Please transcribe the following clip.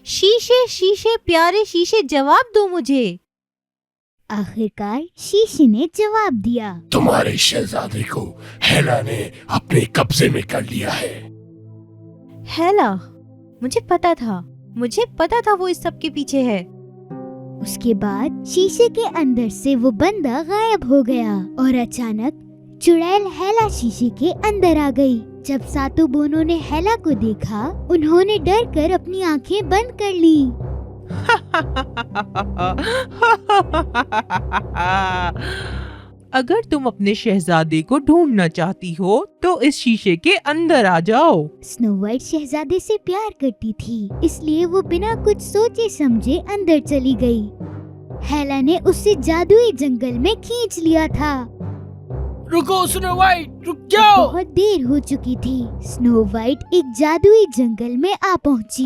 शीशे शीशे प्यारे शीशे जवाब दो मुझे। आखिरकार शीशे ने जवाब दिया, तुम्हारे शहजादे को हेला ने अपने कब्जे में कर लिया है। हेला, मुझे पता था वो इस सब के पीछे है। उसके बाद शीशे के अंदर से वो बंदा गायब हो गया और अचानक चुड़ैल हेला शीशे के अंदर आ गई। जब सातों बोनों ने हेला को देखा, उन्होंने डर कर अपनी आंखें बंद कर ली। अगर तुम अपने शहजादे को ढूंढना चाहती हो तो इस शीशे के अंदर आ जाओ। स्नो वाइट शहजादे से प्यार करती थी, इसलिए वो बिना कुछ सोचे समझे अंदर चली गई। हेला ने उसे जादुई जंगल में खींच लिया था। रुको स्नो वाइट, रुक जाओ। बहुत देर हो चुकी थी। स्नो वाइट एक जादुई जंगल में आ पहुंची।